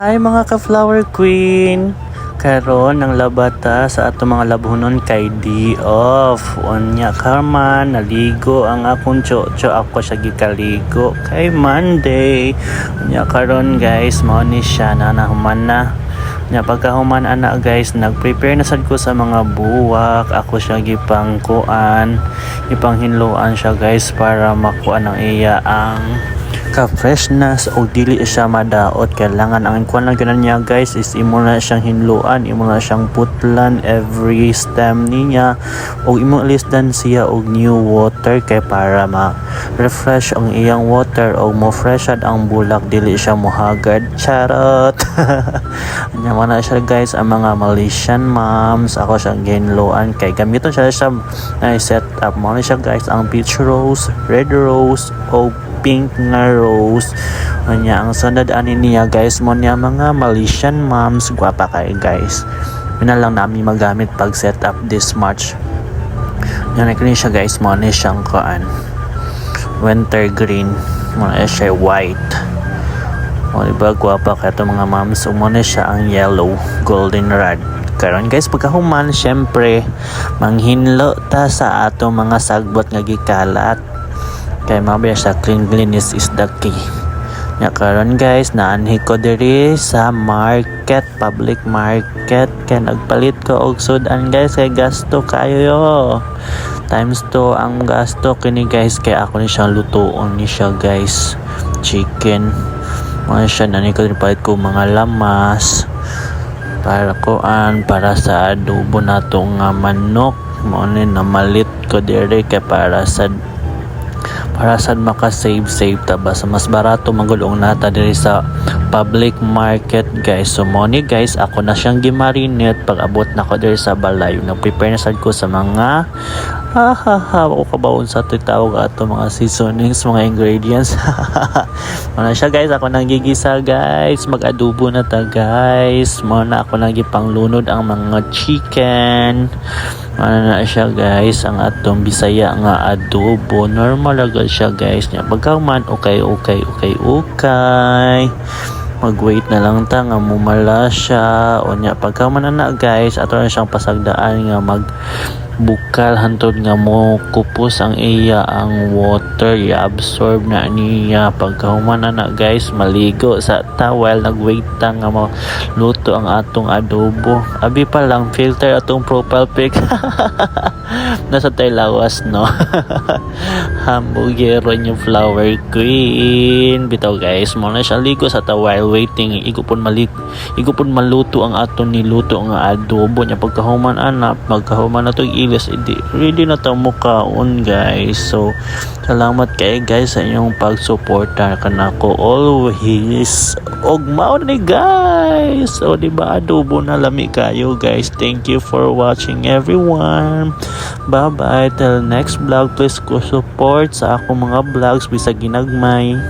Hi mga ka-flower queen! Karon ng labata sa ato mga labunon kay D off. Unya karman naligo ang akong chocho, ako siya gikaligo kay Monday. Unya karon guys, mao ni siya na nahuman na. Nya pagkahuman ana guys, nag-prepare na sad ko sa mga buwak. Ako siya gipangkuan, ipanghinluan siya guys para makuan ng iya ang ka-freshness o dili siya madaot. Kailangan ang kuan lang ganan niya guys is imo na siyang hinluan, imo na siyang putlan every stem niya o imo lisdan siya og new water kay para ma-refresh ang iyang water o mo freshad ang bulak, dili siya mohagad. Charot. Nya na siya guys ang mga Malaysian moms. Ako siyang ginluan kay gamiton siya na set up mo na siya guys ang peach rose, red rose o pink nga rose. Anya ang sunod ani niya guys mo niya mga Malaysian moms, gwapa kay guys. Yun na lang namin magamit pag set up this March. Yan na siya guys, mo na siyang kaan winter green, mo na siya white. O diba gwapa kay ito mga moms. So mo na siya ang yellow golden rod. Karon guys pagkahuman syempre manghinlo ta sa ato mga sagbot nga gikalat kay mabaya sa cleanliness is the key. Nya karon guys naanhi ko diri sa market, public market, kay nagpalit ko og sudan guys kay gasto kayo times 2 ang gasto kini guys kay ako ni siyang lutoon ni siya guys, chicken mo siya. Nani ko palit ko mga lamas para para sa adobo nato nga manok. Mo ni namalit ko diri kay para sa maka-save ta ba sa mas barato magulong nata diri sa public market guys. So mo ni guys ako na siyang gimarinate pag abot na ko diri sa balay. Nag-prepare na sad ko sa mga ako kabaon sa tawag ato mga seasonings, mga ingredients. Ano siya guys, ako nang gigisa guys, mag-adobo na ta guys. Mo na ako nang gipanglunod ang mga chicken. Ano na siya guys, ang atong Bisaya nga adobo. Normal agad siya guys. Nya pagkaman okay. Mag-wait na lang ta nga mumala siya. O nya pagkaman na guys, ato na siyang pasagdaan nga bukal hantod nga mo kupos ang iya ang water, i-absorb na niya. Pagkahuman na guys, maligo sa towel, nag-wait ta nga maluto ang atong adobo. Abi pa lang filter atong profile pic. Nasa tayo lawas no. Hamburgero yung flower queen bitaw guys. Mo na siya ligo sa towel waiting igupon maluto ang atong niluto nga adobo nya. Pagkahuman na to ilis ready na ta mo kaon guys. So salamat kay guys sa inyong pagsuporta kanako always. Og mao ni guys, o diba adobo na lami kayo guys. Thank you for watching everyone. Bye bye till next vlog. Please ko support sa akong mga vlogs bisag ginagmay.